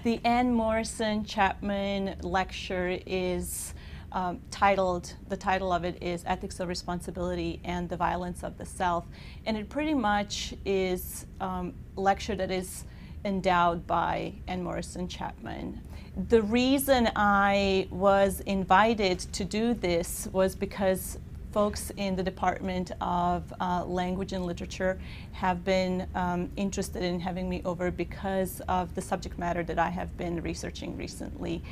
The Anne Morrison Chapman lecture is the title of it is Ethics of Responsibility and the Violence of the Self. And it pretty much is a lecture that is endowed by Anne Morrison Chapman. The reason I was invited to do this was because folks in the Department of Language and Literature have been interested in having me over because of the subject matter that I have been researching recently.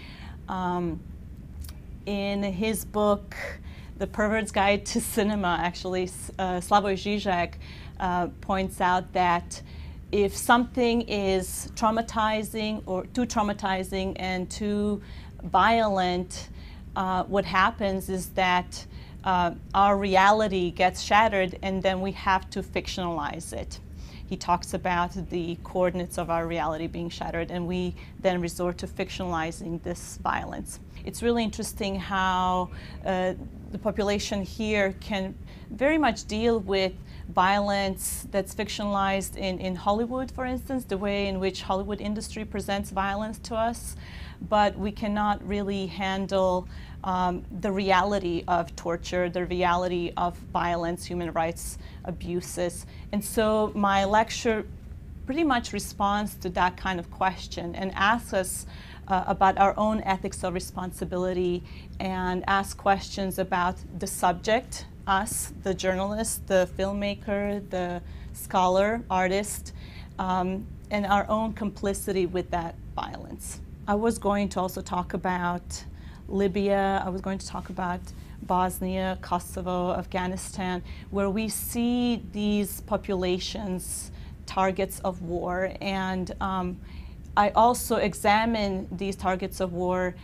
In his book, The Pervert's Guide to Cinema, actually, Slavoj Žižek points out that if something is traumatizing or too traumatizing and too violent, what happens is that our reality gets shattered and then we have to fictionalize it. He talks about the coordinates of our reality being shattered, and we then resort to fictionalizing this violence. It's really interesting how the population here can very much deal with violence that's fictionalized in Hollywood, for instance, the way in which Hollywood industry presents violence to us, but we cannot really handle the reality of torture, the reality of violence, human rights abuses. And so my lecture pretty much responds to that kind of question and asks us about our own ethics of responsibility and asks questions about the subject, us, the journalist, the filmmaker, the scholar, artist, and our own complicity with that violence. I was going to also talk about Libya, I was going to talk about Bosnia, Kosovo, Afghanistan, where we see these populations targets of war. And I also examine these targets of war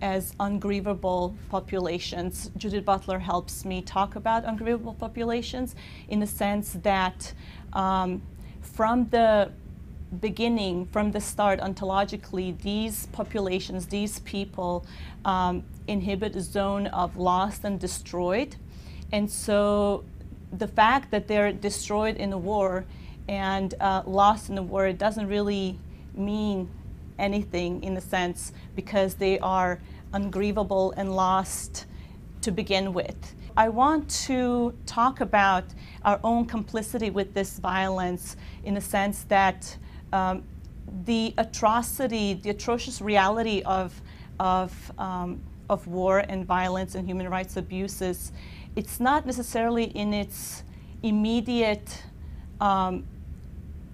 as ungrievable populations. Judith Butler helps me talk about ungrievable populations in the sense that from the beginning, from the start, ontologically, these populations, these people inhibit a zone of lost and destroyed. And so the fact that they're destroyed in a war and lost in the war, it doesn't really mean anything in a sense because they are ungrievable and lost to begin with. I want to talk about our own complicity with this violence in the sense that the atrocity, the atrocious reality of war and violence and human rights abuses, it's not necessarily in its immediate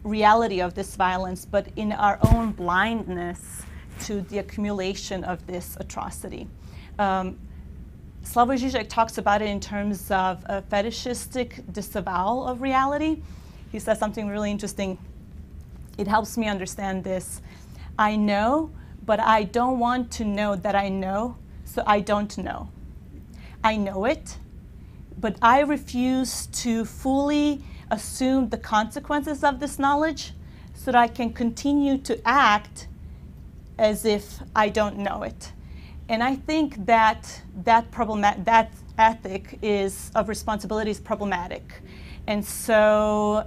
reality of this violence, but in our own blindness to the accumulation of this atrocity. Slavoj Žižek talks about it in terms of a fetishistic disavowal of reality. He says something really interesting. It helps me understand this. I know, but I don't want to know that I know, so I don't know. I know it, but I refuse to fully assume the consequences of this knowledge so that I can continue to act as if I don't know it. And I think that that ethic of responsibility is problematic. And so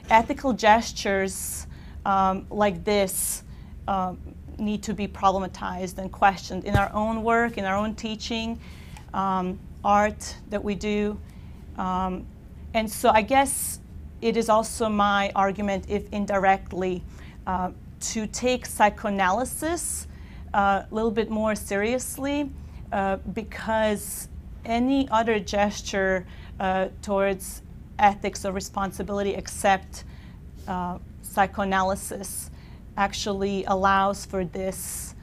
ethical gestures like this need to be problematized and questioned in our own work, in our own teaching, art that we do. And so I guess it is also my argument, if indirectly, to take psychoanalysis a little bit more seriously, because any other gesture towards ethics of responsibility except psychoanalysis actually allows for this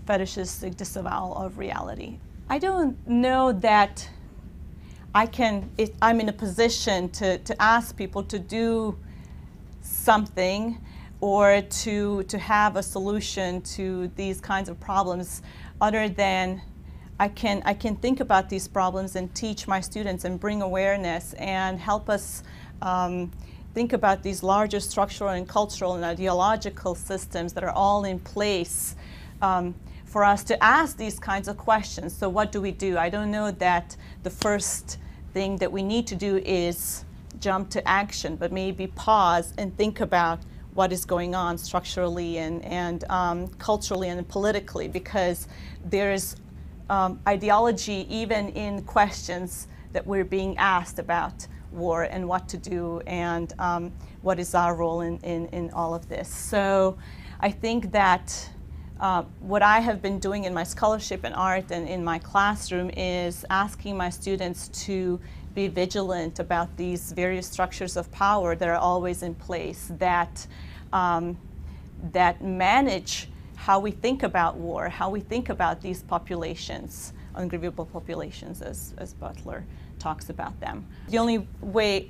fetishistic disavowal of reality. I don't know that I'm in a position to ask people to do something or to have a solution to these kinds of problems, other than I can think about these problems and teach my students and bring awareness and help us think about these larger structural and cultural and ideological systems that are all in place for us to ask these kinds of questions. So what do we do? I don't know that the first thing that we need to do is jump to action, but maybe pause and think about what is going on structurally and culturally and politically, because there's ideology even in questions that we're being asked about war and what to do and what is our role in all of this. So I think that what I have been doing in my scholarship in art and in my classroom is asking my students to be vigilant about these various structures of power that are always in place, that that manage how we think about war, how we think about these populations, ungrievable populations, as Butler talks about them. The only way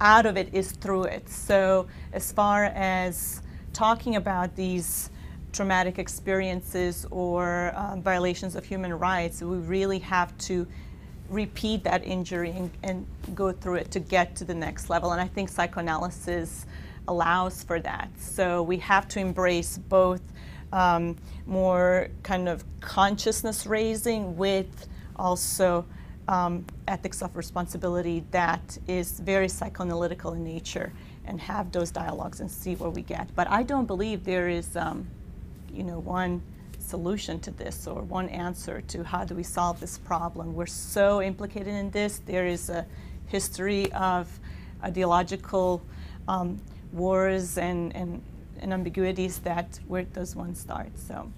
out of it is through it. So as far as talking about these traumatic experiences or violations of human rights, we really have to repeat that injury and go through it to get to the next level. And I think psychoanalysis allows for that. So we have to embrace both more kind of consciousness raising with also ethics of responsibility that is very psychoanalytical in nature, and have those dialogues and see where we get. But I don't believe there is one solution to this or one answer to how do we solve this problem. We're so implicated in this. There is a history of ideological wars and ambiguities that where does one start? So.